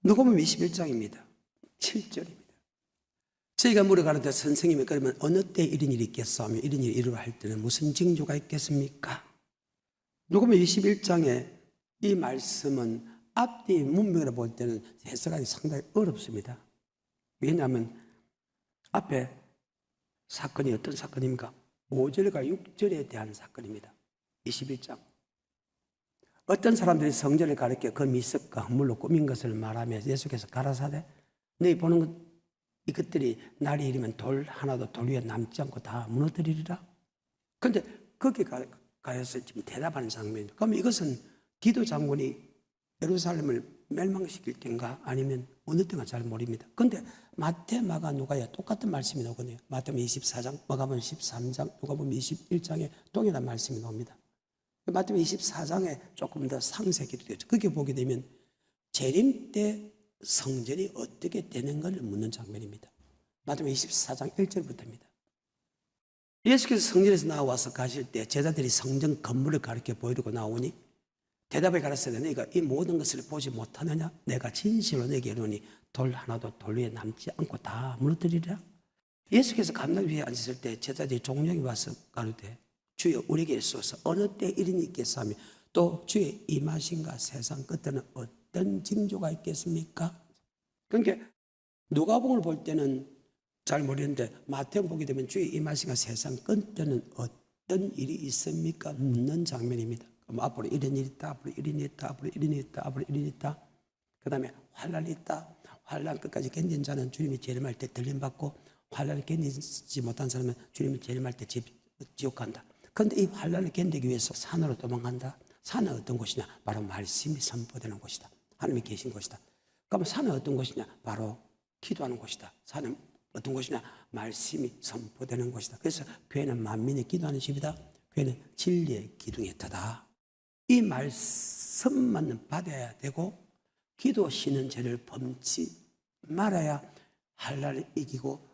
누가복음 21장입니다. 7절입니다. 저희가 물어가는데 선생님이 그러면 어느 때 이런 일이 있겠사며 이런 일이 이루어 할 때는 무슨 징조가 있겠습니까? 누가복음 21장에 이 말씀은 앞뒤 문맥으로 볼 때는 해석하기 상당히 어렵습니다. 왜냐하면 앞에 사건이 어떤 사건입니까? 5절과 6절에 대한 사건입니다. 21장. 어떤 사람들이 성전을 가리켜 그 미석과 흙물로 꾸민 것을 말하며 예수께서 가라사대 너희 보는 것 이것들이 날이 이르면 돌 하나도 돌 위에 남지 않고 다 무너뜨리리라. 그런데 거기 가서 지금 대답하는 장면입니다. 그럼 이것은 디도 장군이 예루살렘을 멸망시킬 때인가 아니면 어느 때인가 잘 모릅니다. 그런데 마태, 마가, 누가야 똑같은 말씀이 나오거든요. 마태복음 24장, 마가복음 13장, 누가복음 21장에 동일한 말씀이 나옵니다. 마태복음 24장에 조금 더 상세하게 되죠. 거기에 보게 되면 재림 때 성전이 어떻게 되는 걸 묻는 장면입니다. 마태복음 24장 1절부터입니다. 예수께서 성전에서 나와서 가실 때 제자들이 성전 건물을 가리켜 보이려고 나오니 대답을 가르쳐야 너희가 이 모든 것을 보지 못하느냐? 내가 진실로 내게 이르노니 돌 하나도 돌 위에 남지 않고 다 무너뜨리리라. 예수께서 감람 위에 앉으실 때 제자들이 종령이 와서 가로되 주여 우리에게 있소서 어느 때 이런 일이 있겠사며 또 주의 임하신가 세상 끝에는 어떤 징조가 있겠습니까? 그러니까 누가복음을 볼 때는 잘 모르는데 마태복음 보게 되면 주의 임하신가 세상 끝에는 어떤 일이 있습니까? 묻는 장면입니다. 그럼 앞으로 이런 일이 있다, 앞으로 이런 일이 있다, 앞으로 이런 일이 있다, 앞으로 이런 일이 있다. 그 다음에 환란이 있다. 환란 끝까지 견딘 자는 주님이 재림할 때 들림받고 환란을 견디지 못한 사람은 주님이 재림할 때 지옥 간다. 그런데 이 환란을 견디기 위해서 산으로 도망간다. 산은 어떤 곳이냐? 바로 말씀이 선포되는 곳이다. 하나님이 계신 곳이다. 그럼 산은 어떤 곳이냐? 바로 기도하는 곳이다. 산은 어떤 곳이냐? 말씀이 선포되는 곳이다. 그래서 교회는 만민이 기도하는 집이다. 교회는 진리의 기둥의 터다. 이 말씀만 받아야 되고 기도 쉬는 죄를 범치 말아야 환난을 이기고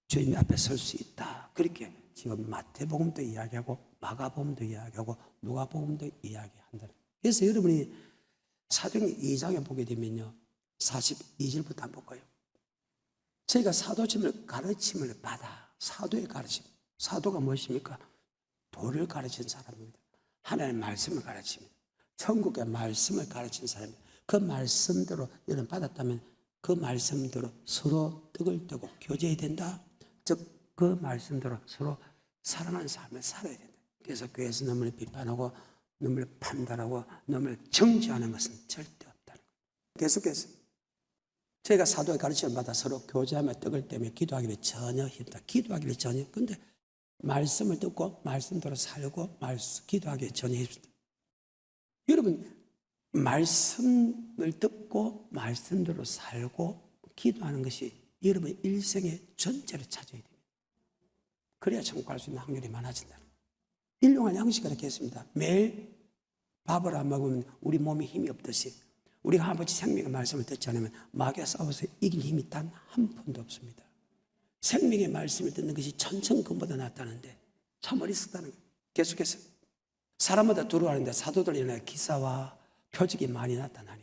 주님 앞에 설 수 있다. 그렇게 지금 마태복음도 이야기하고 마가복음도 이야기하고 누가복음도 이야기한다. 그래서 여러분이 사도행 2장에 보게 되면요 42절부터 한번 볼까요? 저희가 사도침을 가르침을 받아 사도의 가르침. 사도가 무엇입니까? 도를 가르친 사람입니다. 하나님의 말씀을 가르칩니다. 천국의 말씀을 가르친 사람입니다. 그 말씀대로 여러분 받았다면 그 말씀대로 서로 떡을 떼고 교제해야 된다. 즉 그 말씀대로 서로 사랑하는 삶을 살아야 된다. 그래서 교회에서 너무를 비판하고 너무를 판단하고 너무를 정죄하는 것은 절대 없다는 거예요. 계속해서 저희가 사도의 가르침을 받아 서로 교제하며 떡을 떼며 기도하기를 전혀 힘들다. 기도하기를 전혀. 근데 말씀을 듣고 말씀대로 살고 기도하기에 전혀 힘들다. 여러분 말씀을 듣고 말씀대로 살고 기도하는 것이 여러분 일생의 전체를 차지해야 됩니다. 그래야 천국할 수 있는 확률이 많아진다. 일용할 양식을 이렇게 했습니다. 매일 밥을 안 먹으면 우리 몸에 힘이 없듯이 우리가 아버지 생명의 말씀을 듣지 않으면 마귀와 싸워서 이길 힘이 단 한 푼도 없습니다. 생명의 말씀을 듣는 것이 천천금보다 낫다는데 참 어리석다는 거예요. 계속해서 사람마다 두려워하는데 사도들이 일어나 기사와 표적이 많이 나타나니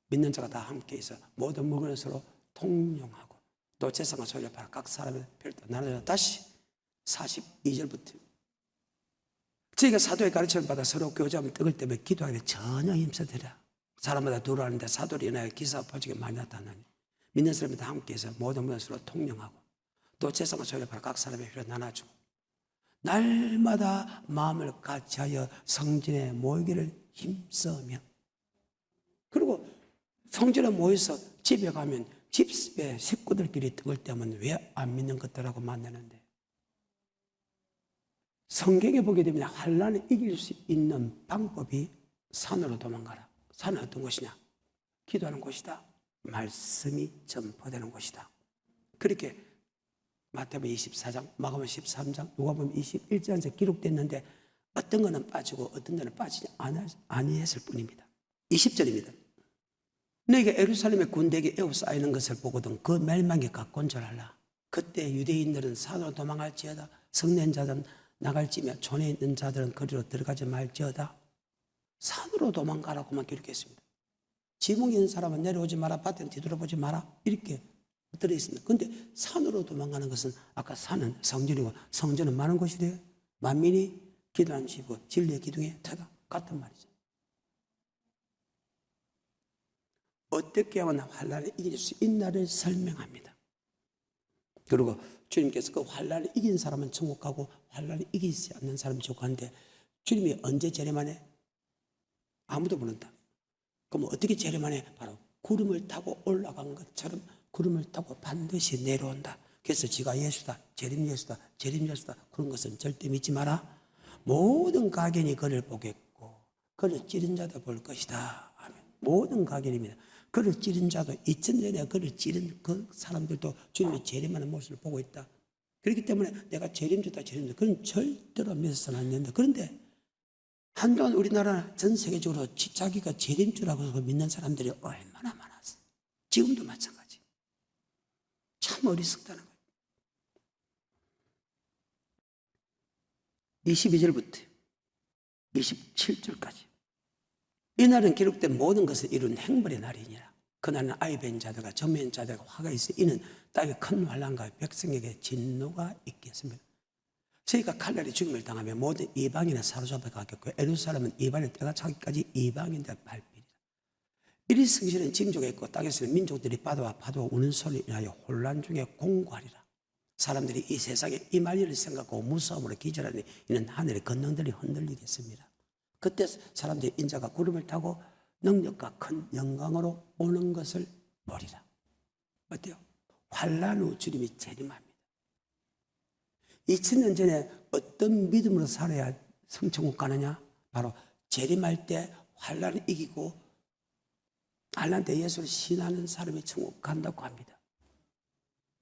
믿는 자가 다 함께 있어 모든 물건을 서로 통용하고 또 재산과 소유를 팔아 각 사람의 별도 나눠 다시 42절부터 저희가 사도의 가르침을 받아 서로 교제하며 떡을 떼며 기도하기에 전혀 힘써드려 사람마다 두려워하는데 사도들이 일어나 기사와 표적이 많이 나타나니 믿는 사람이 다 함께 있어 모든 물건을 서로 통용하고 또 재산과 소유를 팔아 각 사람의 필요를 나눠주고 날마다 마음을 같이하여 성전에 모이기를 힘쓰며 그리고 성전에 모여서 집에 가면 집에 식구들끼리 떡을 떼면 왜 안 믿는 것들하고 만나는데 성경에 보게 되면 환난을 이길 수 있는 방법이 산으로 도망가라. 산은 어떤 곳이냐? 기도하는 곳이다. 말씀이 전포되는 곳이다. 그렇게 마태복음 24장, 마가복음 13장, 누가복음 21장에서 기록됐는데 어떤 거는 빠지고 어떤 데는 빠지지 아니했을 뿐입니다. 20절입니다. 너희가 예루살렘의 군대에게 에워싸이는 것을 보거든 그 멸망에 가까운 줄 알라. 그때 유대인들은 산으로 도망할지어다. 성낸 자들은 나갈지며 촌에 있는 자들은 거리로 들어가지 말지어다. 산으로 도망가라고만 기록했습니다. 지붕에 있는 사람은 내려오지 마라, 밭에는 뒤돌아보지 마라, 이렇게 들어있습니다. 그런데 산으로 도망가는 것은 아까 산은 성전이고 성전은 많은 곳이래요. 만민이 기도하는 집이고 진리의 기둥의 터가 같은 말이죠. 어떻게 하면 환난을 이길 수 있나를 설명합니다. 그리고 주님께서 그 환난을 이긴 사람은 천국 가고 환난을 이기지 않는 사람은 지옥 가는데, 주님이 언제 재림하네? 아무도 모른다. 그럼 어떻게 재림하네? 바로 구름을 타고 올라간 것처럼 구름을 타고 반드시 내려온다. 그래서 지가 예수다, 재림 예수다, 재림 예수다, 그런 것은 절대 믿지 마라. 모든 가견이 그를 보겠고 그를 찌른 자도 볼 것이다. 아멘. 모든 가견입니다. 그를 찌른 자도 2000년에 그를 찌른 그 사람들도 주님의 재림하는 모습을 보고 있다. 그렇기 때문에 내가 재림주다, 재림주다, 그건 절대로 믿어서는 안 된다. 그런데 한동안 우리나라 전 세계적으로 자기가 재림주라고 믿는 사람들이 얼마나 많았어. 지금도 마찬가지. 참 어리석다는 거예요. 22절부터 27절까지. 이날은 기록된 모든 것을 이룬 행벌의 날이니라. 그날은 아이 벤 자들과 저매인 자들과 화가 있어 이는 땅에 큰 환난과 백성에게 진노가 있겠습니다. 저희가 칼날이 죽임을 당하며 모든 이방인에 사로잡혀 가겠고 예루살렘은 이방인의 때가 차기까지 이방인들 발길이라. 이리 성실은 징조가 있고 땅에서는 민족들이 파도와 우는 소리를 인하여 혼란 중에 공고하리라. 사람들이 이 세상에 이 말일을 생각하고 무서움으로 기절하니 이는 하늘의 권능들이 흔들리겠습니다. 그때 사람들이 인자가 구름을 타고 능력과 큰 영광으로 오는 것을 보리라. 어때요? 환난 후 주님이 재림합니다. 2000년 전에 어떤 믿음으로 살아야 성천국 가느냐? 바로 재림할 때 환난을 이기고 환난 때 예수를 신하는 사람이 천국 간다고 합니다.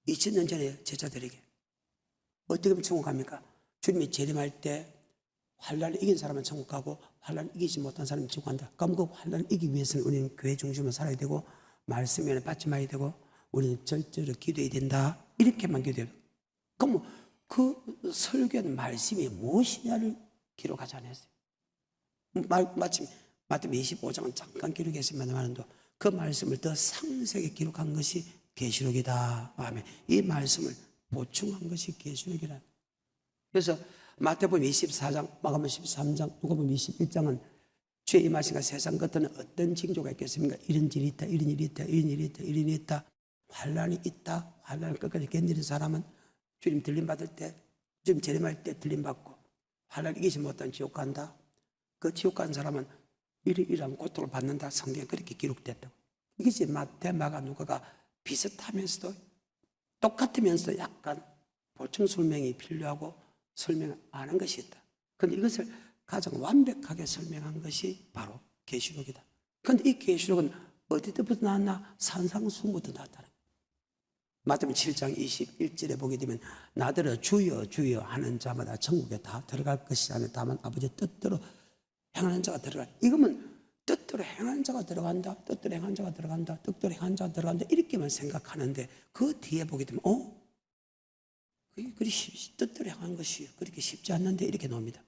2000년 전에 제자들에게 어떻게 하면 천국 갑니까? 주님이 재림할 때 환난을 이긴 사람은 천국 가고 환난을 이기지 못한 사람은 지옥 간다. 그럼 그 환난을 이기기 위해서는 우리는 교회 중심으로 살아야 되고 말씀에 받지 말아야 되고 우리는 절대로 기도해야 된다. 이렇게만 기도해요. 그럼 그 설교한 말씀이 무엇이냐를 기록하지 않았어요. 마침 마태복음 25장은 잠깐 기록했습니다만 그 말씀을 더 상세하게 기록한 것이 계시록이다. 아멘. 이 말씀을 보충한 것이 계시록이라. 그래서 마태복음 24장, 마가복음 13장, 누가복음 21장은 주의 임하심과 세상 끝에는 어떤 징조가 있겠습니까? 이런 일이 있다, 이런 일이 있다, 이런 일이 있다, 이런 일이 있다. 환난이 있다. 환난을 끝까지 견디는 사람은 주님 들림받을 때, 주님 재림할 때 들림받고 환난을 이기지 못한 지옥 간다. 그 지옥 간 사람은 이러한 고통을 받는다. 성경에 그렇게 기록됐다고. 이것이 마태, 마가, 누가가 비슷하면서도 똑같으면서 약간 보충 설명이 필요하고 설명을 안 한 것이 있다. 그런데 이것을 가장 완벽하게 설명한 것이 바로 계시록이다. 그런데 이 계시록은 어디부터 나왔나? 산상수훈부터 나왔다. 마태복음 7장 21절에 보게 되면 나더러 주여 주여 하는 자마다 천국에 다 들어갈 것이 아니라 다만 아버지의 뜻대로 행하는 자가 들어갈. 이거면 뜻대로 행하는 자가 들어간다. 뜻대로 행하는 자가 들어간다. 뜻대로 행하는 자가 들어간다. 이렇게만 생각하는데 그 뒤에 보게 되면 그리 뜻대로 행하는 것이 그렇게 쉽지 않는데 이렇게 나옵니다.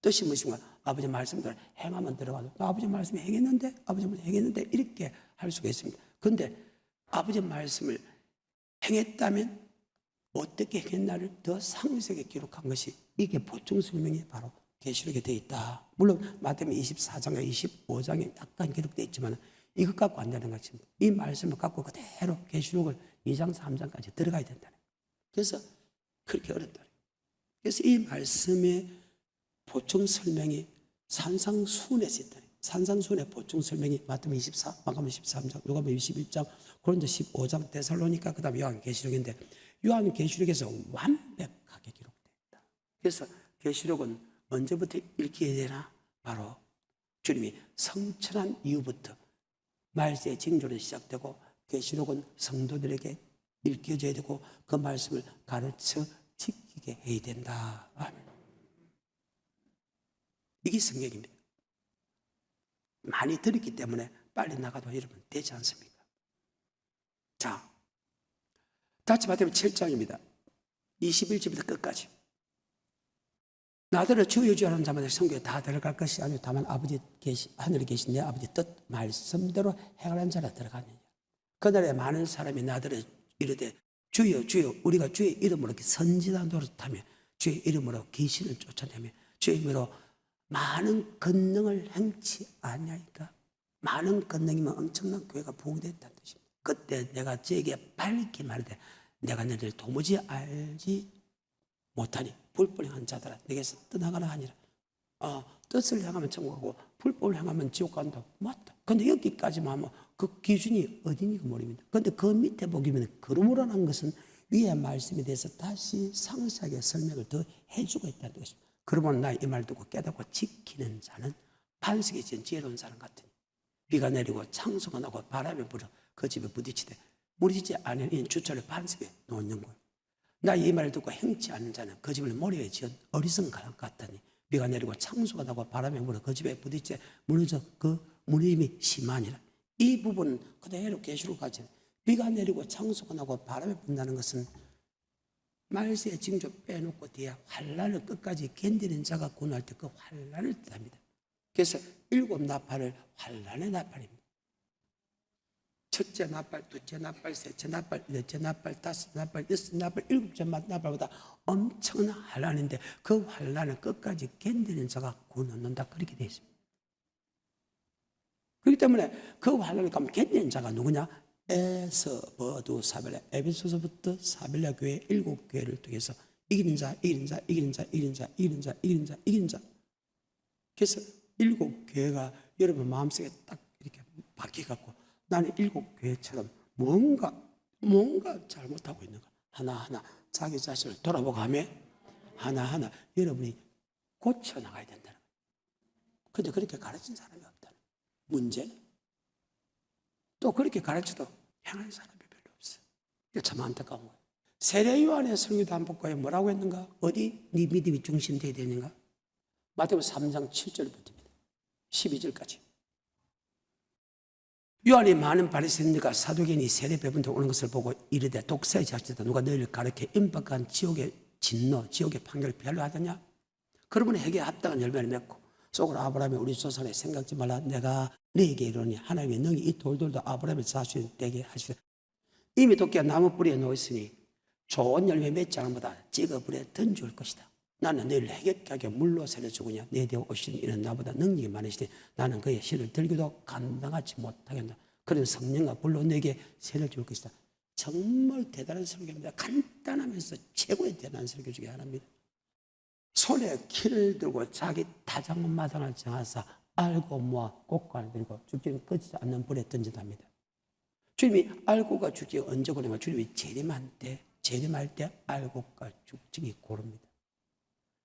뜻이 무엇인가? 아버지 말씀대로 행하면 들어가도 아버지 말씀에 행했는데 아버지 말씀에 행했는데 이렇게 할 수가 있습니다. 그런데 아버지 말씀을 행했다면 어떻게 행했나를 더 상세하게 기록한 것이 이게 보충 설명이 바로 계시록에 되어 있다. 물론 마태복음 24장과 25장에 약간 기록되어 있지만 이것 갖고 안 되는 것입니다. 이 말씀을 갖고 그대로 계시록을 2장 3장까지 들어가야 된다는 거예요. 그래서 그렇게 어렵다. 그래서 이 말씀의 보충 설명이 산상수훈에서 있다. 산상수훈의 보충 설명이 마태복음 24, 마가복음 13장, 누가복음 21장, 고린도 15장, 데살로니가, 그다음에 요한계시록인데 요한계시록에서 완벽하게 기록되어 있다. 그래서 계시록은 언제부터 읽혀야 되나? 바로 주님이 성천한 이후부터 말세의 징조는 시작되고 계시록은 성도들에게 읽혀져야 되고 그 말씀을 가르쳐 지키게 해야 된다. 아멘. 이게 성경입니다. 많이 들었기 때문에 빨리 나가도 여러분 되지 않습니까? 자, 다시 마태복음 7장입니다. 21절부터 끝까지. 나더러 주여 주여 하는 자마다 성경에 다 들어갈 것이 아니요 다만 아버지 하늘에 계신 내 아버지 뜻 말씀대로 행하는 자라 들어가느냐. 그날에 많은 사람이 나더러 이르되 주여 주여 우리가 주의 이름으로 이렇게 선지자 노릇하며 주의 이름으로 귀신을 쫓아내며 주의 이름으로 많은 권능을 행치 아니하니까. 많은 권능이면 엄청난 교회가 부흥됐다는 뜻입니다. 그때 내가 저에게 밝게 말하되 내가 너희를 도무지 알지 못하니 불법을 행한 자들아 내게서 떠나가라 하니라. 뜻을 향하면 천국하고 불법을 향하면 지옥 간다. 맞다. 근데 여기까지만 하면 그 기준이 어디니까 모릅니다. 근데 그 밑에 보기면 그러므로라는 것은 위의 말씀에 대해서 다시 상세하게 설명을 더 해주고 있다는 것입니다. 그러면 나 이 말 듣고 깨닫고 지키는 자는 반석에 지은 지혜로운 사람 같으니 비가 내리고 창수가 나고 바람이 불어 그 집에 부딪히되 무너지지 않은 주철을 반석에 놓는 거예요. 나 이 말을 듣고 행치 않는 자는 그 집을 모래에 지은 어리석은 가랑 같다니 비가 내리고 창수가 나고 바람이 불어 그 집에 부딪혀 무너져 그 무너짐이 심하니라. 이 부분은 그대로 계시록 가지. 비가 내리고 창수가 나고 바람이 분다는 것은 말세의 징조 빼놓고 뒤에 환란을 끝까지 견디는 자가 구원할 때 그 환란을 뜻합니다. 그래서 7 나팔을 환란의 나팔입니다. 첫째 나팔, 둘째 나팔, 셋째 나팔, 넷째 나팔, 다섯 나팔, 여섯 나팔, 7째 나팔보다 엄청난 환란인데 그 환란을 끝까지 견디는 자가 구원 얻는다. 그렇게 되어 있습니다. 그렇기 때문에 그 환란을 견디는 자가 누구냐? 에서버두사벨라 에베소서부터 사벨라 교회 7교회를 통해서 이기는 자, 이기는 자, 이기는 자, 이기는 자, 이기는 자, 이기는 자, 이기는 자. 그래서 7교회가 여러분 마음속에 딱 이렇게 박혀갖고 나는 7교회처럼 뭔가 잘못하고 있는가 하나하나 자기 자신을 돌아보고 하며 하나하나 여러분이 고쳐나가야 된다는 거예요. 근데 그렇게 가르친 사람이 없다는 문제는 또 그렇게 가르쳐도 행하는 사람이 별로 없어요. 이게 참 안타까운 거예요. 세례 요한의 설교도 한 복과에 뭐라고 했는가? 어디 네 믿음이 중심되어야 되는가? 마태복음 3장 7절부터입니다. 12절까지. 요한이 많은 바리새인들과 사두개인이 세례 배분대 오는 것을 보고 이르되 독사의 자식들아 누가 너희를 가르쳐 임박한 지옥의 진노, 지옥의 판결을 피하려 하더냐? 그러면 회개에 합당한 열매를 맺고 속으로 아브라함이 우리 조상을 생각지 말라 내가 너에게 이르노니 하나님의 능히 이 돌들도 아브라함의 자손이 되게 하시되 이미 도끼가 나무 뿌리에 놓였으니 좋은 열매 맺지 않은 보다 찌거 불에 던질 것이다. 나는 너희를 해결케 하게 물로 살려주고냐 내 되어 오시는 이는 나보다 능력이 많으시되 나는 그의 실을 들기도 감당하지 못하겠다. 그런 성령과 불로 너에게 세를 줄 것이다. 정말 대단한 설교입니다. 간단하면서 최고의 대단한 설교 중에 하나입니다. 손에 키를 들고 자기 타작마당을 정하사 알고 모아 곡간을 들고 죽지는 꺼지지 않는 불에 던진답니다. 주님이 알고가 죽지 언제 고르면 주님이 재림할 때 알고가 죽증이 고릅니다.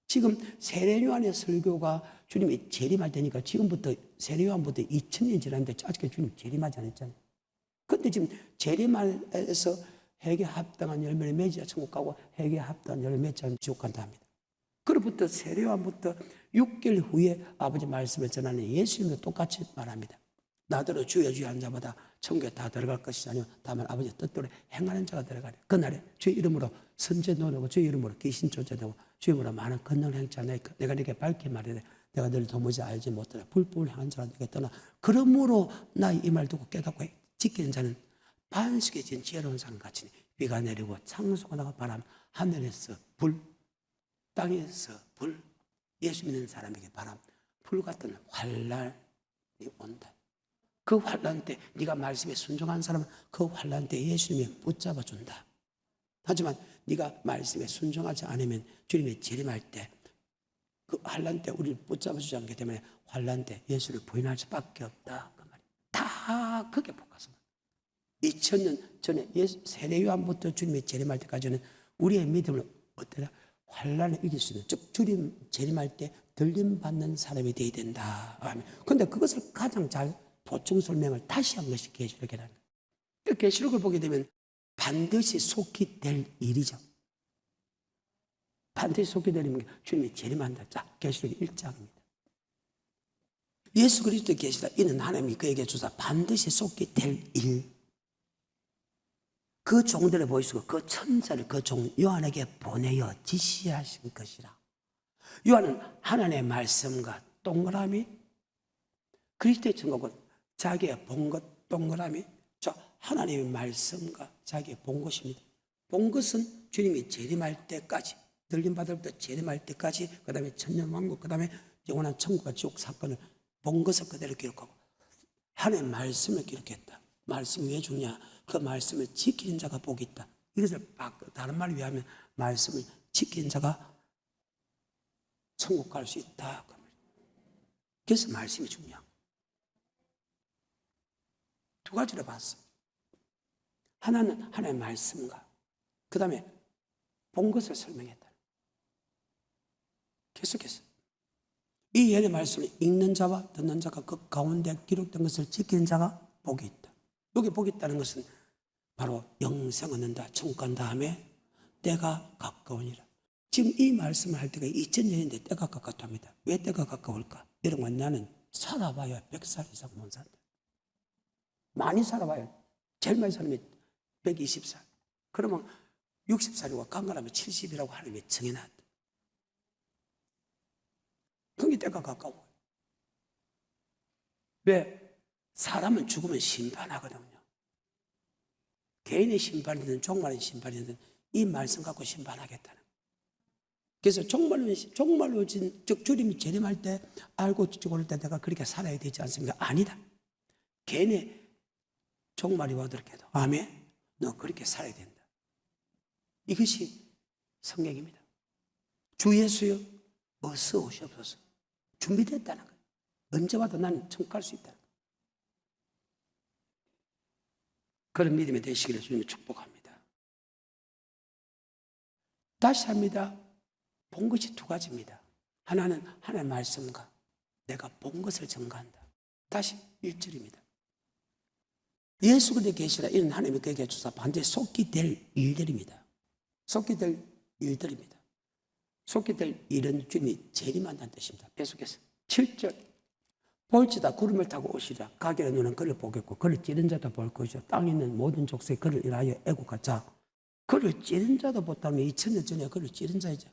지금 세례요한의 설교가 주님이 재림할 때니까 지금부터 세례요한부터 2000년 지났는데 아직까지 주님 재림하지 않았잖아요. 그런데 지금 재림에서 회개에 합당한 열매를 맺어야 천국 가고 회개에 합당한 열매를 맺지 않으면 지옥 간다 합니다. 그로부터 세례요한부터 6개월 후에 아버지 말씀을 전하는 예수님도 똑같이 말합니다. 나더러 주여 주여 한 자마다 천국에 다 들어갈 것이 아니요 다만 아버지의 뜻대로 행하는 자가 들어가리. 그날에 주의 이름으로 선제 노하고 주의 이름으로 귀신 쫓아내고 주의 이름으로 많은 권능을 행치 않으니까 내가 네게 밝게 말하되 내가 너를 도무지 알지 못하라. 불법을 행한 자가 네게 떠나. 그러므로 나 이 말 듣고 깨닫고 지키는 자는 반석에 지은 지혜로운 사람 같으니 비가 내리고 창수가 나고 바람 하늘에서 불 땅에서 불 예수 믿는 사람에게 바람 불 같은 환란이 온다. 그 환란 때 네가 말씀에 순종한 사람은 그 환란 때 예수님이 붙잡아 준다. 하지만 네가 말씀에 순종하지 않으면 주님이 재림할 때 그 환란 때 우리를 붙잡아 주지 않기 때문에 환란 때 예수를 부인할 수밖에 없다. 그 말이에요. 다 그게 복가서 2000년 전에 세례 요한부터 주님이 재림할 때까지는 우리의 믿음을 어떠냐? 환란을 이길 수 있는, 즉 주님 재림할 때 들림받는 사람이 되어야 된다. 그런데 그것을 가장 잘 보충 설명을 다시 한 것이 계시록이라는 거예요. 계시록을 보게 되면 반드시 속히 될 일이죠. 반드시 속히 될 일은 주님이 재림한다. 자, 계시록 1장입니다. 예수 그리스도의 계시다. 이는 하나님이 그에게 주사 반드시 속히 될 일. 그 종들을 보이시고 그 천사를 그 종 요한에게 보내어 지시하신 것이라. 요한은 하나님의 말씀과 동그라미, 그리스도의 천국은 자기의 본 것 동그라미. 자, 하나님의 말씀과 자기의 본 것입니다. 본 것은 주님이 재림할 때까지, 들림받을부터 재림할 때까지, 그 다음에 천년왕국, 그 다음에 영원한 천국과 지옥 사건을 본 것을 그대로 기록하고, 하나님의 말씀을 기록했다. 말씀이 왜 중요하냐? 그 말씀을 지키는 자가 복이 있다. 이것을 다른 말로 위하면 말씀을 지키는 자가 천국 갈 수 있다. 그래서 말씀이 중요한 두 가지로 봤어. 하나는 하나님의 말씀과 그 다음에 본 것을 설명했다. 계속해서 이 예의 말씀을 읽는 자와 듣는 자가 그 가운데 기록된 것을 지키는 자가 복이 있다. 여기 복이 있다는 것은 바로 영생을 얻는다. 천국 간 다음에 때가 가까우니라. 지금 이 말씀을 할 때가 2000년인데 때가 가깝답니다. 왜 때가 가까울까? 여러분, 나는 살아봐야 100살 이상 못 산다. 많이 살아봐야, 제일 많이 사람이 120살. 그러면 60살이고 강간하면 70이라고 하나님이 정해놨다. 그게 때가 가까워. 왜? 사람은 죽으면 심판하거든요. 개인의 심판이든 종말의 심판이든 이 말씀 갖고 심판하겠다는. 그래서 종말로 즉 주님이 재림할 때 알고 죽을 때 내가 그렇게 살아야 되지 않습니까? 아니다. 개인의 종말이 와더라도 아멘. 너 그렇게 살아야 된다. 이것이 성경입니다. 주 예수여 어서 오시옵소서. 준비됐다는 거예요. 언제 와도 나는 천국 갈 수 있다는 거예요. 그런 믿음이 되시기를 주님이 축복합니다. 다시 합니다. 본 것이 두 가지입니다. 하나는 하나님의 말씀과 내가 본 것을 증거한다. 다시 1절입니다. 예수 그리스도의 계시라 이는 하나님이 그에게 주사 반드시 속히 될 일들입니다. 속히 될 일들입니다. 속히 될 일은 주님이 재림한다는 뜻입니다. 계속해서 7절 볼지다 구름을 타고 오시리라. 가게의 눈은 그를 보겠고 그를 찌른 자도 볼 것이요 땅에 있는 모든 족속이 그를 인하여 애국하자. 그를 찌른 자도 보다면 2000년 전에 그를 찌른 자이죠.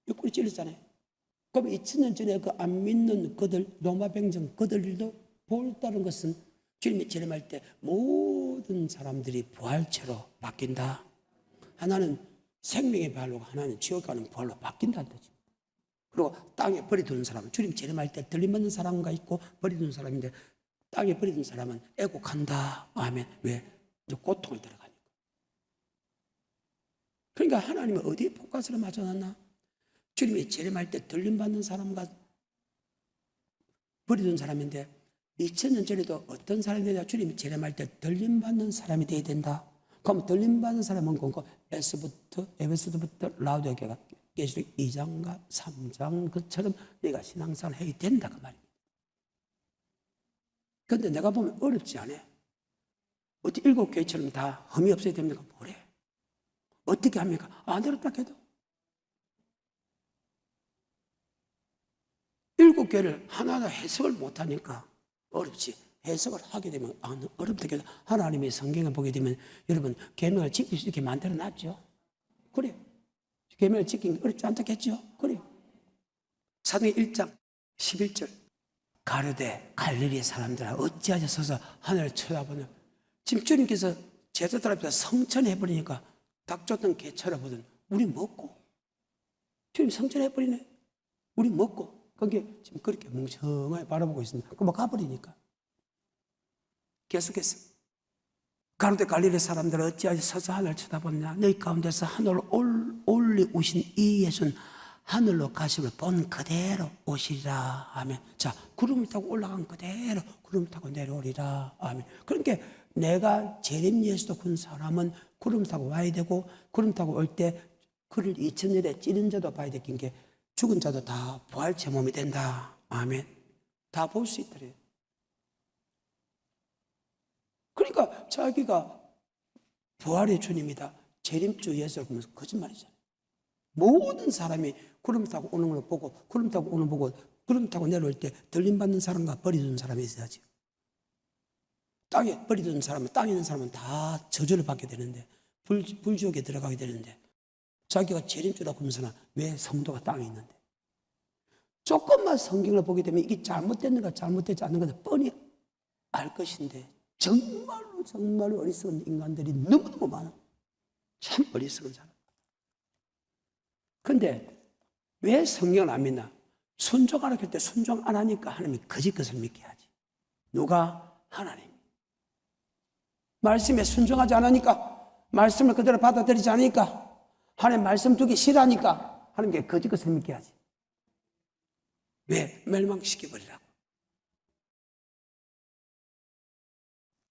옆구리 찔렀잖아요. 그럼 2000년 전에 그 안 믿는 그들, 로마병정 그들도 볼다는 것은 주님이 재림할 때 모든 사람들이 부활체로 바뀐다. 하나는 생명의 부활로, 하나는 지옥 가는 부활로 바뀐다는 뜻입니다. 그리고 땅에 버려두는 사람은 주님 재림할 때 들림받는 사람과 있고 버려두는 사람인데 땅에 버려둔 사람은 애곡한다. 아멘. 왜? 이제 고통을 들어가니까. 그러니까 하나님은 어디에 포커스를 맞춰놨나? 주님이 재림할 때 들림받는 사람과 버려둔 사람인데 2000년 전에도 어떤 사람이 되냐? 주님이 재림할 때 들림받는 사람이 되어야 된다. 그럼 들림받는 사람은 그거 에베소부터 라우디게가 계시록 2장과 3장 그처럼 내가 신앙생활을 해야 된다 그 말입니다. 그런데 내가 보면 어렵지 않아요. 어떻게 7교회처럼 다 흠이 없어야 됩니까? 뭐래? 어떻게 합니까? 안 어렵다 해도 7교회를 하나하나 해석을 못하니까 어렵지. 해석을 하게 되면 어렵다 해도 하나님의 성경을 보게 되면 여러분 계명을 지킬 수 있게 만들어놨죠. 그래요. 계명을 지키는 게 어렵지 않다겠죠. 그래요. 사도행전 1장 11절 가르되 갈릴리 사람들아 어찌하여 서서 하늘을 쳐다보냐. 지금 주님께서 제자들 앞에서 성천해버리니까 닭 쫓던 개 쳐다보던 우리 먹고 주님 성천해버리네. 우리 먹고 거기에 지금 그렇게 멍청하게 바라보고 있습니다. 그럼 가버리니까 계속해서 가로되 갈릴리 사람들 어찌하여 서서 하늘을 쳐다보냐. 너희 가운데서 하늘로 올리우신 이 예수는 하늘로 가심을 본 그대로 오시리라. 아멘. 자, 구름을 타고 올라간 그대로 구름을 타고 내려오리라. 아멘. 그러니까 내가 재림 예수도 군 사람은 구름 타고 와야 되고 구름 타고 올 때 그를 2000년에 찌른 자도 봐야 될 게 죽은 자도 다 부활체 몸이 된다. 아멘. 다 볼 수 있더래요. 그러니까 자기가 부활의 주님이다. 재림주 예수를 보면서 거짓말이잖아요. 모든 사람이 구름 타고 오는 걸 보고 구름 타고 오는 걸 보고 구름 타고 내려올 때 들림받는 사람과 버려둔 사람이 있어야지. 땅에 버려둔 사람은 땅에 있는 사람은 다 저주를 받게 되는데 불지옥에 들어가게 되는데 자기가 재림주라고 하면서는 왜 성도가 땅에 있는데? 조금만 성경을 보게 되면 이게 잘못됐는가 잘못되지 않는가 뻔히 알 것인데 정말로 어리석은 인간들이 너무너무 많아. 참 어리석은 사람. 근데 왜 성경을 안 믿나? 순종하라고 할 때 순종 안 하니까 하나님이 거짓 것을 믿게 하지. 누가? 하나님. 말씀에 순종하지 않으니까, 말씀을 그대로 받아들이지 않으니까, 하나님 말씀 두기 싫어하니까 하나님께 거짓 것을 믿게 하지. 왜? 멸망시켜버리라고.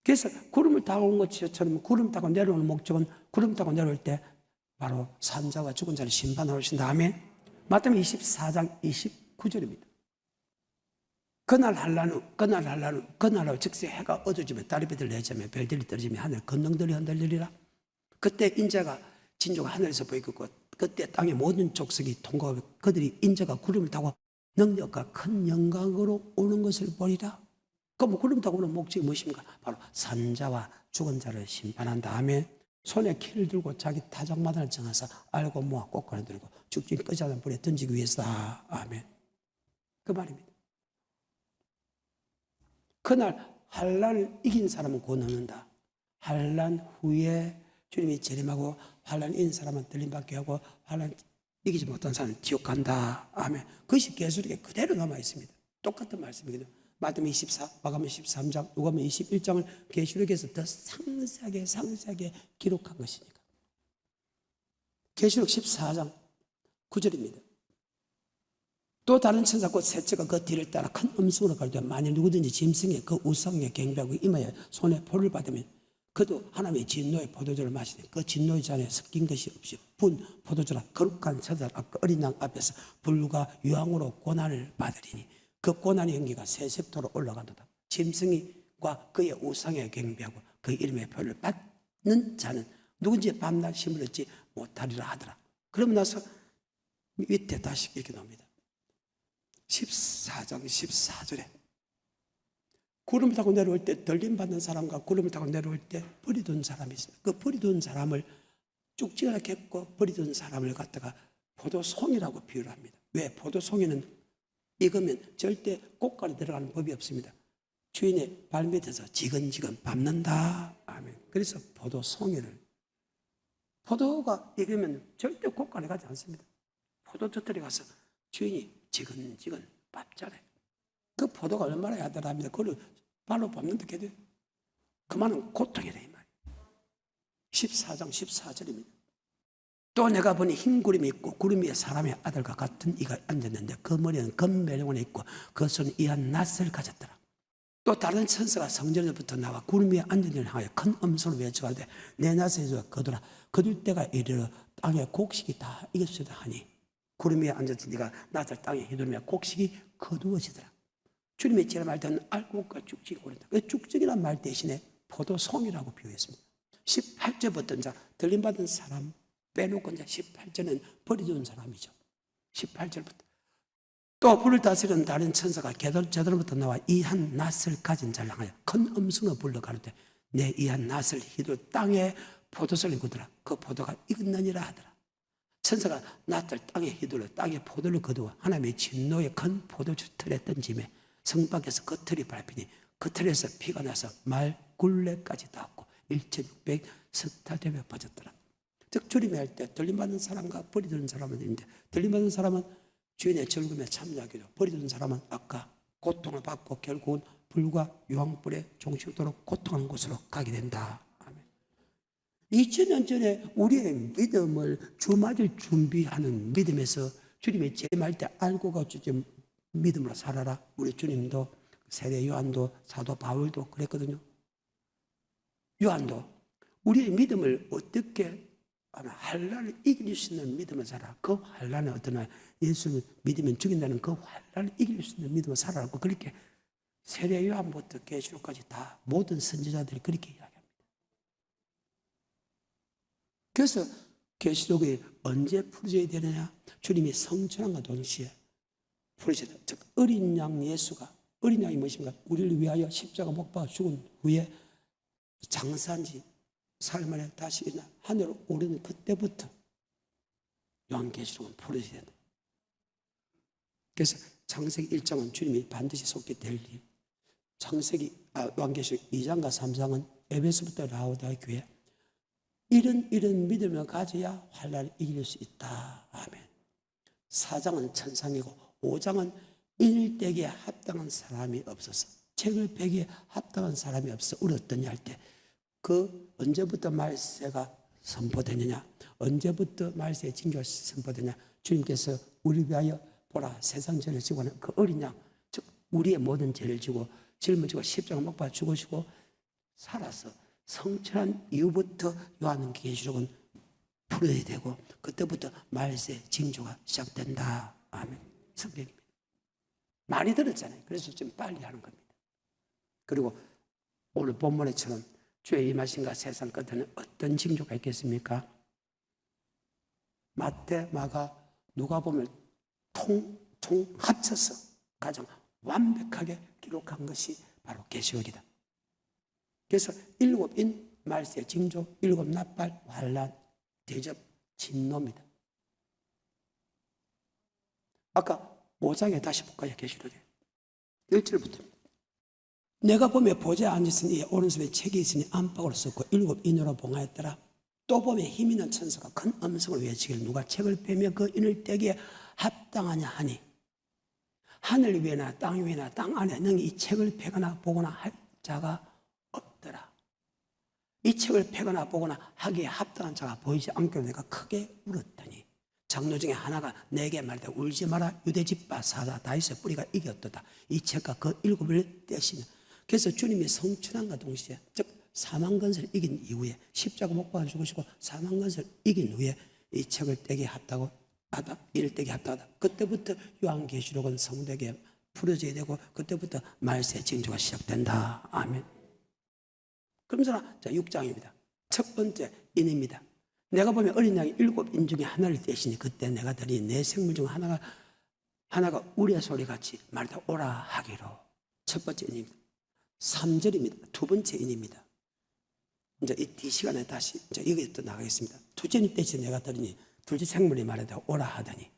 그래서 구름을 타고 온 것처럼 구름 타고 내려오는 목적은 구름 타고 내려올 때 바로 산자와 죽은 자를 심판하러 오신 다음에 마태복음 24장 29절입니다. 그날 한라는 즉시 해가 어두워지며 달이 비들 내자며 별들이 떨어지며 하늘 건능들이 흔들리리라. 그때 인자가 진조가 하늘에서 보이고 그때 땅의 모든 족속이 통과하고 그들이 인자가 구름을 타고 능력과 큰 영광으로 오는 것을 보리라. 그럼 구름 타고 오는 목적이 무엇입니까? 바로 산자와 죽은 자를 심판한 다음에 손에 키를 들고 자기 타작마당을 정해서 알고 모아 꽃가루 들고 죽진 끄지 않은 불에 던지기 위해서다. 아멘. 그 말입니다. 그날 환난을 이긴 사람은 구원 얻는다. 환난 후에 주님이 재림하고 환난 이긴 사람은 들림받게 하고 환난 이기지 못한 사람은 지옥 간다. 아멘. 그것이 계시록에 그대로 남아 있습니다. 똑같은 말씀이거든요. 마태복음 24, 마가복음 13장, 누가복음 21장을 계시록에서 더 상세하게 기록한 것이니까. 계시록 14장 9절입니다. 또 다른 천사 곧 셋째가 그 뒤를 따라 큰 음성으로 가로되 만일 누구든지 짐승의 그 우상에 경배하고 임하여 손에 포를 받으면 그도 하나님의 진노의 포도주를 마시되 그 진노의 잔에 섞인 것이 없이 분 포도주라 거룩한 천사 앞과 어린 양 앞에서 불과 유황으로 고난을 받으리니 그 고난의 연기가 세습토로 올라간다. 짐승이과 그의 우상에 경배하고 그 이름의 표를 받는 자는 누군지 밤낮 힘을 얻지 못하리라 하더라. 그러고 나서 밑에 다시 이렇게 나옵니다. 14장 14절에 구름을 타고 내려올 때 들림받는 사람과 구름을 타고 내려올 때 버리둔 사람이 있습니다. 그 버리둔 사람을 쭉지가 겠고 버리둔 사람을 갖다가 포도송이라고 비유를 합니다. 왜? 포도송이는 익으면 절대 꽃가루 들어가는 법이 없습니다. 주인의 발밑에서 지근지근 밟는다. 아멘. 그래서 포도가 익으면 절대 꽃가루 가지 않습니다. 포도 젖들이 가서 주인이 지근지근 밟잖아요. 그 포도가 얼마나 야들합니다. 그걸 발로 밟는다 해도 그만한 고통이래 이 말이에요. 14장 14절입니다. 또 내가 보니 흰 구름이 있고 구름 위에 사람의 아들과 같은 이가 앉았는데 그 머리는 금메롱원에 있고 그 손에 이한 낫을 가졌더라. 또 다른 천사가 성전에부터 나와 구름 위에 앉은 이를 향하여 큰 음성으로 외쳐가되 내 낫에서 거두라. 거둘 때가 이르러 땅에 곡식이 다 익었으다 하니 구름 위에 앉았던 네가 낫을 땅에 휘두르며 곡식이 거두어지더라. 주님의 재림할 때는 알곡과 쭉직이 오른다. 그 쭉직이란 말 대신에 포도송이라고 비유했습니다. 18절부터 자 들림받은 사람 빼놓고 이제 18절은 버려둔 사람이죠. 18절부터 또 불을 다스리는 다른 천사가 제대로부터 나와 이 한 낫을 가진 자를 향하여 큰 음성으로 불러 가로되 내 이 한 낫을 휘두르 땅에 포도송이 거두라. 그 포도가 익었느니라 하더라. 천사가 낫을 땅에 휘둘러 땅에 포도를 거두어 하나님의 진노의 큰 포도주 틀에 던짐에 성 밖에서 그 틀이 밟히니 그 틀에서 피가 나서 말 굴레까지 닿았고 1600 스타되며 퍼졌더라. 즉 주님이 할 때 들림받는 사람과 버리드는 사람은 있는데 들림받는 사람은 주인의 즐거움에 참여하기로 버리드는 사람은 아까 고통을 받고 결국은 불과 유황불에 종식도록 고통하는 곳으로 가게 된다. 2000년 전에 우리의 믿음을 주맞을 준비하는 믿음에서 주님이 재림할 때 알고 가지고 믿음으로 살아라. 우리 주님도 세례 요한도 사도 바울도 그랬거든요. 요한도 우리의 믿음을 어떻게 환난을 이길 수 있는 믿음을 살아. 그 환난은 어떠나 예수를 믿으면 죽인다는 그 환난을 이길 수 있는 믿음을 살아라고 그렇게 세례 요한부터 계시록까지 다 모든 선지자들이 그렇게 이야기합니다. 그래서 계시록이 언제 풀어져야 되느냐? 주님이 성천함과 동시에 풀어져야 된다. 즉 어린 양 예수가 어린 양이 무엇입니까? 우리를 위하여 십자가 못 박아 죽은 후에 장사한 지 사흘 만에 다시 하늘로 오르는 그때부터 요한계시록은 풀어져야 된다. 그래서 창세기 1장은 주님이 반드시 속게 될 일, 요한계시록 2장과 3장은 에베소부터 라오디아 교회, 이런 믿음을 가져야 환난을 이길 수 있다. 아멘. 4장은 천상이고 5장은 인일대기에 합당한 사람이 없어서, 책을 펴기에 합당한 사람이 없어 울었더니 할 때, 그 언제부터 말세가 선포되느냐, 언제부터 말세의 징조가 선포되냐, 주님께서 우리 위하여 보라 세상 죄를 지고 하는 그 어린 양, 즉 우리의 모든 죄를 지고 짊어지고 십자가 못 박아 죽으시고 살아서 성천한 이후부터 요한계시록은 풀어야 되고, 그때부터 말세 징조가 시작된다. 아멘. 성경입니다. 많이 들었잖아요. 그래서 좀 빨리 하는 겁니다. 그리고 오늘 본문에처럼 주의 임하신가 세상 끝에는 어떤 징조가 있겠습니까? 마태, 마가, 누가복음을 통 합쳐서 가장 완벽하게 기록한 것이 바로 계시록이다. 그래서 7인 말세 징조, 7 나팔, 환난, 대접, 진노입니다. 아까 5장에 다시 볼까요? 계시록에 1절부터 내가 보며 보좌에 앉으신 이의 오른손에 책이 있으니 안팎으로 썼고 7인으로 봉하였더라. 또 보며 힘 있는 천사가 큰 음성을 외치기를 누가 책을 빼며 그 인을 떼기에 합당하냐 하니, 하늘 위에나 땅 위에나 땅 안에 능히 이 책을 펴거나 보거나 할 자가 없더라. 이 책을 펴거나 보거나 하기에 합당한 자가 보이지 않기로 내가 크게 울었더니 장로 중에 하나가 내게 말하되 울지 마라. 유대 집파 사다 다윗의 뿌리가 이겼도다. 이 책과 그 7을 떼시면. 그래서 주님이 성천함과 동시에, 즉 사망건설을 이긴 이후에, 십자가 못 박아 죽으시고 사망건설을 이긴 후에 이 책을 떼게 합다고 하다, 이를 떼게 합다하다. 그때부터 요한계시록은 성도에게 풀어져야 되고, 그때부터 말세 징조가 시작된다. 아멘. 그러면서 자 6장입니다. 첫 번째 인입니다. 내가 보면 어린 양이 7인 중에 하나를 떼시니 그때 내가 드린 내 생물 중 하나가 우레소리 같이 말하다 오라 하기로. 첫 번째 인입니다. 3절입니다. 두 번째 인입니다. 이제 이 시간에 다시 이제 여기에 또 나가겠습니다. 두째는 떼시 내가 들으니 둘째 생물이 말하다 오라 하더니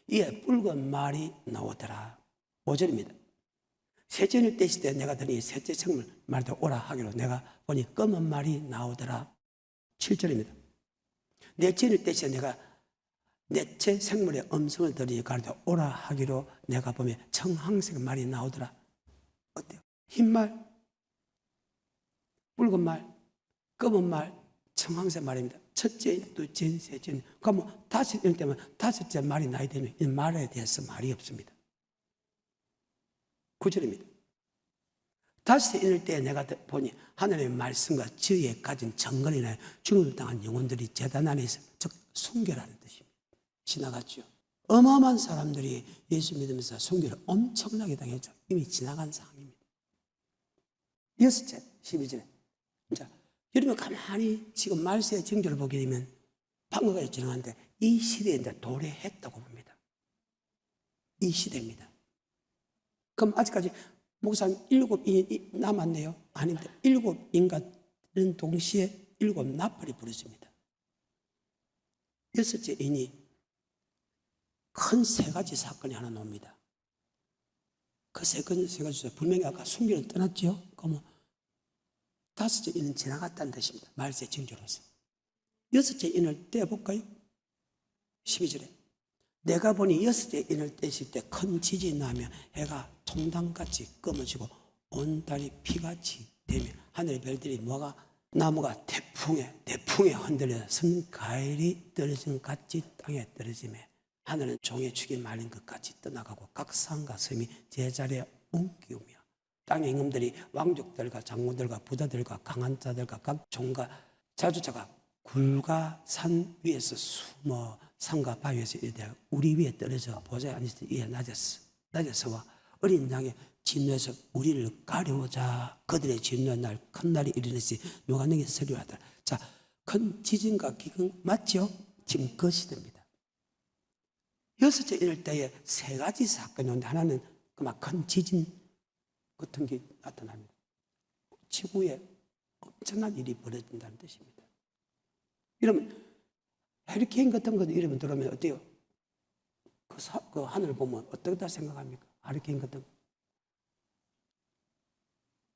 이에 붉은 말이 나오더라. 5절입니다. 셋째는 떼시 때 내가 들으니 셋째 생물 말하다 오라 하기로 내가 보니 검은 말이 나오더라. 7절입니다. 넷째는 떼시 내가 넷째 생물의 음성을 들으니 가르쳐 오라 하기로 내가 보면 청황색 말이 나오더라. 어때요? 흰 말, 붉은 말, 검은 말, 청황색 말입니다. 첫째, 둘째, 셋째. 그러면 다섯 일 때면 다섯째 말이 나야 되면 이 말에 대해서 말이 없습니다. 9절입니다. 다시 이럴 때 내가 보니 하나님의 말씀과 지혜에 가진 정건이나 죽음을 당한 영혼들이 제단 안에서 즉 순교라는 뜻입니다. 지나갔죠. 어마어마한 사람들이 예수 믿으면서 순교를 엄청나게 당했죠. 이미 지나간 상황입니다. 6째 12절에 자, 여러분 가만히 지금 말세의 징조를 보게 되면 방금까지 지나갔는데 이 시대에 이제 도래했다고 봅니다. 이 시대입니다. 그럼 아직까지 목사님 7인이 남았네요. 아닙니다. 7인과는 동시에 7 나팔이 부르집니다. 6째 인이 큰 3가지 사건이 하나 나옵니다. 그 세 가지 분명히 아까 순교를 떠났죠. 그러면 5째 인은 지나갔다는 뜻입니다. 말세 징조로서. 6째 인을 떼어볼까요? 12절에 내가 보니 6째 인을 떼실 때 큰 지진이 나며 해가 통당같이 검어지고 온 달이 피같이 되며 하늘의 별들이 나무가 태풍에 흔들려 선 가일이 떨어진 같이 땅에 떨어지며 하늘은 종의 축이 말린 것 같이 떠나가고 각 산과 섬이 제자리에 옮기우며 땅의 임금들이 왕족들과 장군들과 부자들과 강한 자들과 각 종과 자주자가 굴과 산 위에서 숨어 산과 바위에서 이르되 우리 위에 떨어져 보좌에 앉아서 이에 낮에서와 어린 양의 진노에서 우리를 가려오자. 그들의 진노의 날 큰 날이 이르는지 누가 너에게 서류하더라. 자, 큰 지진과 기근 맞죠? 지금 그 시대입니다. 6째 이럴 때에 3가지 사건이 오는데 하나는 그만 큰 지진 같은 게 나타납니다. 지구에 엄청난 일이 벌어진다는 뜻입니다. 여러분 해리케인 같은 거 이름을 들으면 어때요? 그 하늘을 보면 어떻다 생각합니까? 해리케인 같은 거.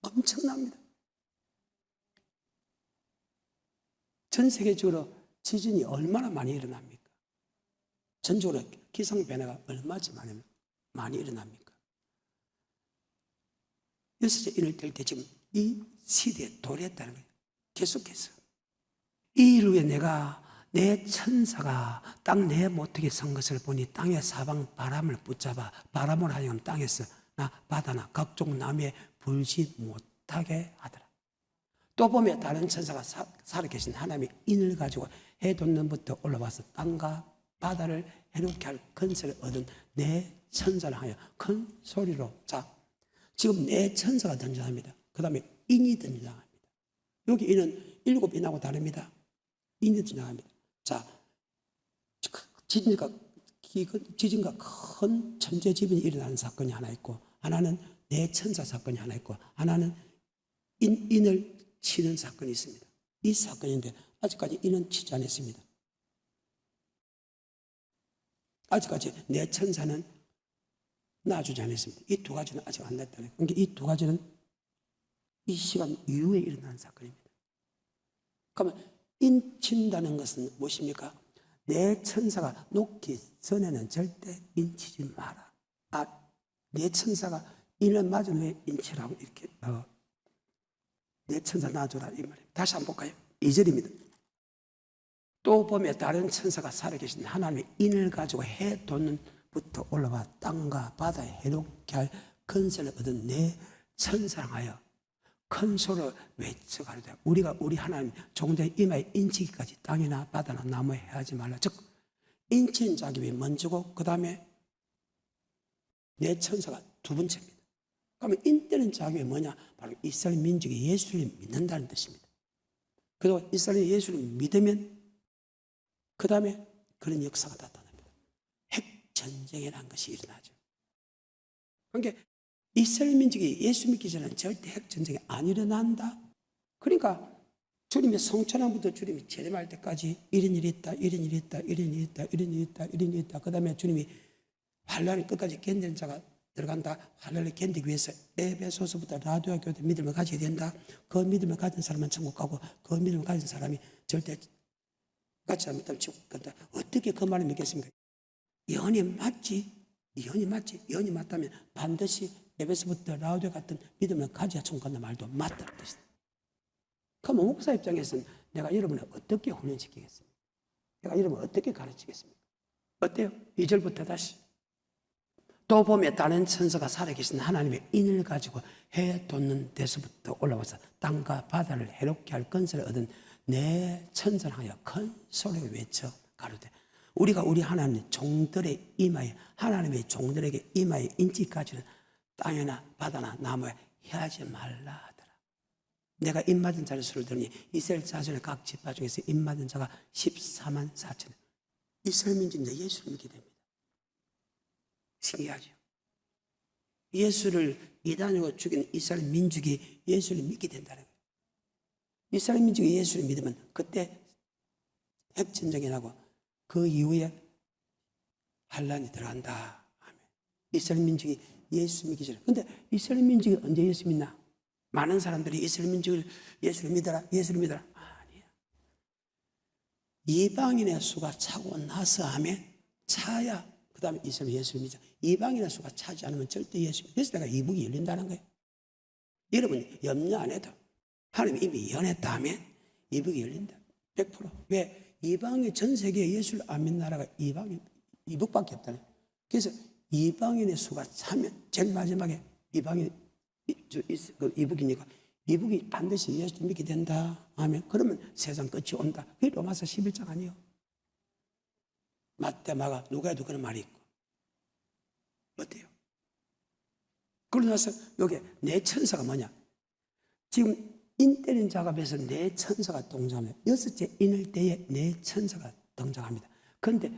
엄청납니다. 전 세계적으로 지진이 얼마나 많이 일어납니까? 전적으로 기상 변화가 얼마나 많이 일어납니까? 여섯째 인을 뗄 때 지금 이 시대에 도래했다는 거예요. 계속해서. 이 일 후에 내가 내 천사가 땅 내 못하게 선 것을 보니 땅의 사방 바람을 붙잡아 바람을 하여금 땅에서 나 바다나 각종 나무에 불지 못하게 하더라. 또 보면 다른 천사가 살아계신 하나님의 인을 가지고 해 돋는부터 올라와서 땅과 바다를 해롭게 할 근세를 얻은 내 천사를 하여 큰 소리로 자 지금 내 천사가 등장합니다. 그 다음에 인이 등장합니다. 여기 인은 7인하고 다릅니다. 인이 등장합니다. 자, 지진과 큰 천재지변이 일어나는 사건이 하나 있고 하나는 내 천사 사건이 하나 있고 하나는 인을 치는 사건이 있습니다. 이 사건인데 아직까지 인은 치지 않았습니다. 아직까지 내 천사는 놔주지 않았습니다. 이 두 가지는 아직 안 났다는 거예요. 그러니까 이 두 가지는 이 시간 이후에 일어난 사건입니다. 그러면 인친다는 것은 무엇입니까? 내 천사가 녹기 전에는 절대 인치지 마라. 내 천사가 인을 맞은 후에 인치라고 이렇게 내 천사 놔줘라 이 말입니다. 다시 한번 볼까요? 2절입니다. 또 보면 다른 천사가 살아계신 하나님의 인을 가지고 해 돋는 부터 올라와 땅과 바다에 해롭게 할 근세를 얻은 내 천사랑하여 큰 소리로 외쳐 가로되 우리가 우리 하나님 종자의 이마에 인치기까지 땅이나 바다나 나무에 해하지 말라. 즉 인치는 작업이 먼저고 그 다음에 내 천사가 두 번째입니다. 그러면 인때는 작업이 뭐냐? 바로 이스라엘 민족이 예수를 믿는다는 뜻입니다. 그리고 이스라엘이 예수를 믿으면 그 다음에 그런 역사가 나타납니다. 핵전쟁이라는 것이 일어나죠. 그러니까 이스라엘 민족이 예수 믿기 전에는 절대 핵전쟁이 안 일어난다. 그러니까 주님의 성천왕부터 주님이 재림할 때까지 이런 일이 있다, 이런 일이 있다, 이런 일이 있다, 이런 일이 있다, 이런 일이 있다. 그 다음에 주님이 환란을 끝까지 견디는 자가 들어간다. 환란을 견디기 위해서 에베소서부터 라디오교도 믿음을 가져야 된다. 그 믿음을 가진 사람은 천국 가고 그 믿음을 가진 사람이 절대 같이 잘못하면 지옥 간다. 어떻게 그 말을 믿겠습니까? 예언이 맞지. 예언이 맞다면 반드시 에베소부터 라우디오 같은 믿음을 가져야 천국 간다 말도 맞다는 뜻이다. 그럼 목사 입장에서는 내가 여러분을 어떻게 훈련시키겠습니까? 내가 여러분을 어떻게 가르치겠습니까? 어때요? 2절부터 다시. 또 보면 다른 천사가 살아계신 하나님의 인을 가지고 해 돋는 데서부터 올라와서 땅과 바다를 해롭게 할 건설을 얻은 내 천사를 하여 큰 소리로 외쳐 가로되 우리가 우리 하나님 종들의 이마에 하나님의 종들에게 이마에 인치까지는 땅이나 바다나 나무에 해하지 말라 하더라. 내가 입맞은 자의 수를 들으니 이스라엘 자손의 각 지파 중에서 입맞은 자가 14만 4천. 이스라엘 민족이 예수를 믿게 됩니다. 신기하죠. 예수를 이단으로 죽인 이스라엘 민족이 예수를 믿게 된다는 거예요. 이스라엘 민족이 예수를 믿으면 그때 핵전쟁이 나고 그 이후에 환란이 들어간다. 이스라엘 민족이 예수 믿기 전에. 근데 이스라엘 민족이 언제 예수 믿나? 많은 사람들이 이스라엘 민족을 예수를 믿어라, 예수를 믿어라. 아니야. 이방인의 수가 차고 나서 하면 차야. 그 다음에 이스라엘 예수를 믿자. 이방인의 수가 차지 않으면 절대 예수 믿어. 그래서 내가 이북이 열린다는 거예요. 여러분 염려 안 해도 하나님 이미 예언했다 하면 이북이 열린다. 100%. 왜? 이방인 전 세계에 예수를 안 믿는 나라가 이북밖에 없다는 거예요. 그래서 이방인의 수가 차면 제일 마지막에 이북이니까 이북이 반드시 예수를 믿게 된다 하면 그러면 세상 끝이 온다. 그게 로마서 11장 아니에요. 마태, 마가, 누가에도 그런 말이 있고. 어때요? 그러고 나서 여기 내 천사가 뭐냐? 지금 인 때린 작업에서 내 천사가 등장합니다. 여섯째 인을 때에 내 천사가 등장합니다. 그런데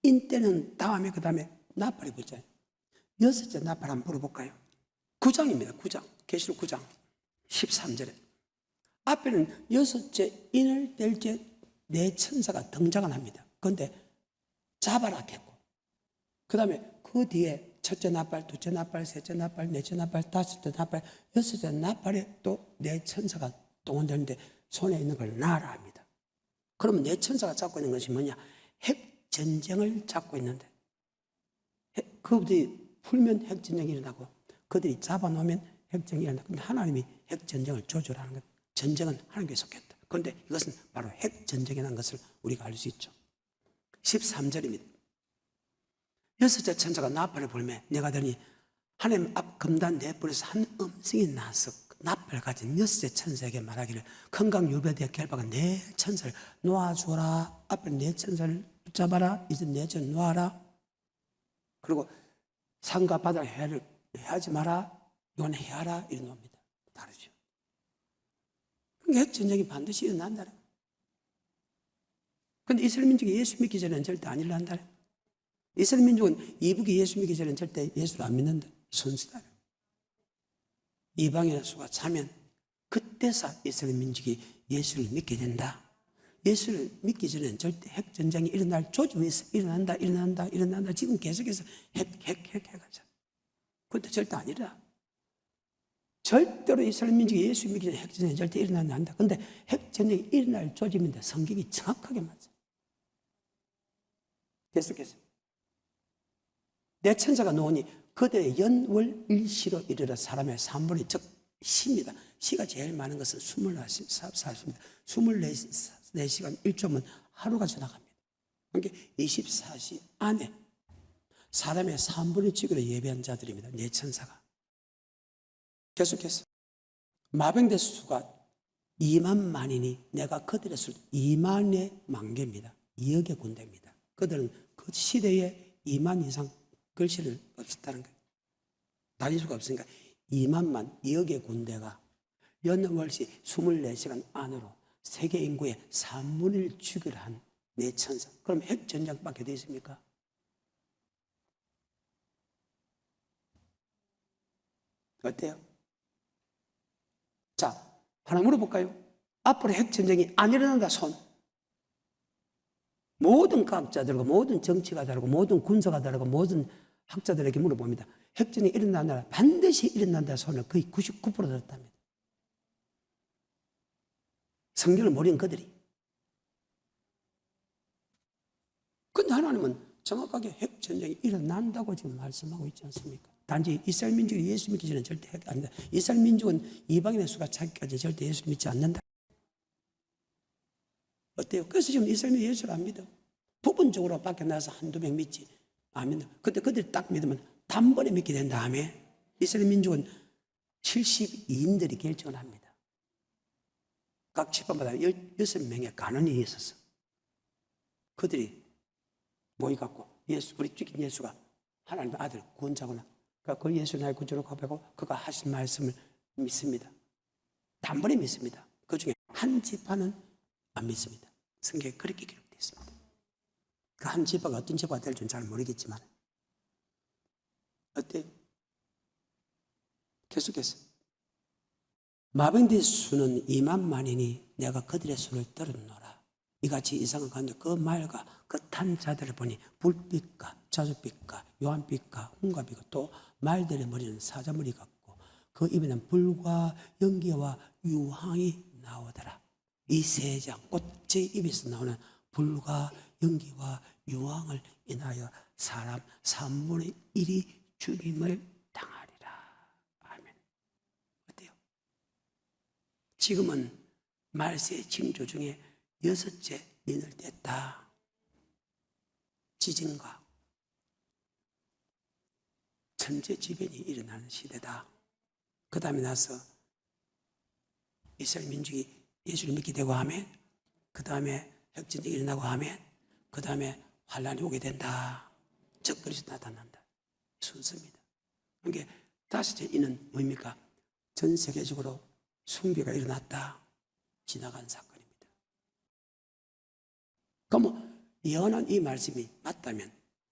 인 때는 다음에 그 다음에 나팔이 붙잖아요. 여섯째 나팔 한번 물어볼까요? 9장입니다. 9장. 계시록 9장 13절에 앞에는 여섯째 인을 뗄 때 내 천사가 등장을 합니다. 그런데 잡아라 했고, 그 다음에 그 뒤에 첫째 나팔, 둘째 나팔, 셋째 나팔, 넷째 나팔, 다섯째 나팔, 여섯째 나팔에 또 내 천사가 동원되는데 손에 있는 걸 놔라 합니다. 그러면 내 천사가 잡고 있는 것이 뭐냐? 핵전쟁을 잡고 있는데, 그들이 풀면 핵전쟁이 일어나고 그들이 잡아놓으면 핵전쟁이 일어나고, 근데 하나님이 핵전쟁을 조절하는 것, 전쟁은 하나님께 속했다. 그런데 이것은 바로 핵전쟁이라는 것을 우리가 알 수 있죠. 13절입니다. 여섯째 천사가 나팔을 불매 내가 들으니 하나님 앞 금단 네 뿔에서 한 음성이 나서 나팔을 가진 여섯째 천사에게 말하기를 건강 유배되어 결박한 네 천사를 놓아주어라. 앞에 네 천사를 붙잡아라. 이제 네 천 놓아라. 그리고 산과 바다를 해하지 마라. 이건 해하라. 이런 겁니다. 다르죠. 그러니까 핵전쟁이 반드시 일어난다. 그런데 이스라엘 민족이 예수 믿기 전에는 절대 안 일어난다. 이스라엘 민족은 이북이 예수 믿기 전에는 절대 예수를 안 믿는다. 순수다. 이방인의 수가 차면 그때서 이스라엘 민족이 예수를 믿게 된다. 예수를 믿기 전에는 절대 핵전쟁이 일어날 조짐이 있어. 일어난다. 지금 계속해서 핵해가자. 그런데 절대 안 일어나. 절대로 이스라엘 민족이 예수 믿기 전에 핵전쟁이 절대 일어나지 않는다. 그런데 핵전쟁이 일어날 조짐인데 성경이 정확하게 맞아. 계속해서 내 천사가 놓으니 그들의 연월 일시로 이르러 사람의 3분의 즉 시입니다. 시가 제일 많은 것은 24시입니다. 24시간 1초면 하루가 지나갑니다. 그러니까 24시 안에 사람의 3분의 1로 예배한 자들입니다. 내 천사가. 계속해서 마병대 수가 2만만이니 내가 그들의 수 2만의 만개입니다. 2억의 군대입니다. 그들은 그 시대에 2만 이상 글씨를 없었다는 거예요. 다닐 수가 없으니까 2만만 2억의 군대가 연월시 24시간 안으로 세계 인구의 3분의 1 죽이를 한 내 천사. 그럼 핵전쟁밖에 돼 있습니까? 어때요? 자, 하나 물어볼까요? 앞으로 핵전쟁이 안 일어난다 손. 모든 과학자들과 모든 정치가들과 모든 군사가들과 모든 학자들에게 물어봅니다. 핵전쟁이 일어난다, 반드시 일어난다 손을 거의 99% 들었답니다. 성경을 모르는 그들이. 그런데 하나님은 정확하게 핵전쟁이 일어난다고 지금 말씀하고 있지 않습니까? 단지 이스라엘 민족이 예수 믿기 전에 절대 핵 안 돼. 이스라엘 민족은 이방인의 수가 차기까지 절대 예수 믿지 않는다. 어때요? 그래서 지금 이스라엘 민족이 예수를 안 믿어. 부분적으로 밖에 나서 한두 명 믿지. 안 믿어. 그때 그들이 딱 믿으면 단번에 믿게 된 다음에 이스라엘 민족은 72인들이 결정을 합니다. 각 지파마다 16명의 간원이 있었어. 그들이 모여갖고 예수, 우리 죽인 예수가 하나님의 아들 구원자구나. 그 예수 나의 구주로 고백하고 그가 하신 말씀을 믿습니다. 단번에 믿습니다. 그 중에 한 지파는 안 믿습니다. 성경에 그렇게 기록되어 있습니다. 그 한 지파가 어떤 지파가 될지는 잘 모르겠지만 어때요? 계속해서 마병대 수는 2만만이니 내가 그들의 수를 들었노라. 이같이 이상한 가운데 그 말과 그 탄 자들을 보니 불빛과 자줏빛과 요한빛과 홍가빛과 또 말들의 머리는 사자머리 같고 그 입에는 불과 연기와 유황이 나오더라. 이 세 장 꽃의 입에서 나오는 불과 연기와 유황을 인하여 사람 3분의 1이 죽임을 당하리라. 아멘. 어때요? 지금은 말세 징조 중에 6째 인을 뗐다. 지진과 천재지변이 일어나는 시대다. 그 다음에 나서 이스라엘 민족이 예수를 믿게 되고 하면 그 다음에 핵전쟁이 일어나고 하면 그 다음에 환란이 오게 된다. 즉 그리스도 나타난다. 순서입니다. 그러니까 다섯째 인은 뭡니까? 전 세계적으로 숭배가 일어났다. 지나간 사건입니다. 그럼 예언한 이 말씀이 맞다면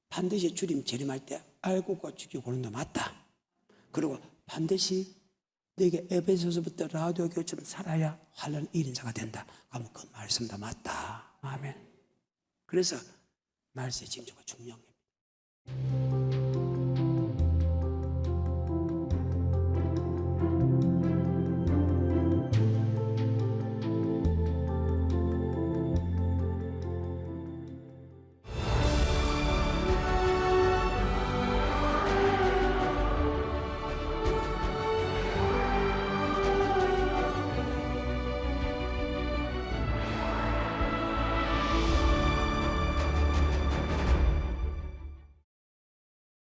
반드시 주님 재림할 때 알고 죽이고 오는 거 맞다. 그리고 반드시 너에게 에베소서부터 라디오 교처럼 살아야 환란을 이긴 자가 된다. 그러면 그 말씀도 맞다. 아멘. 그래서 말세의 징조가 중요한 겁니다.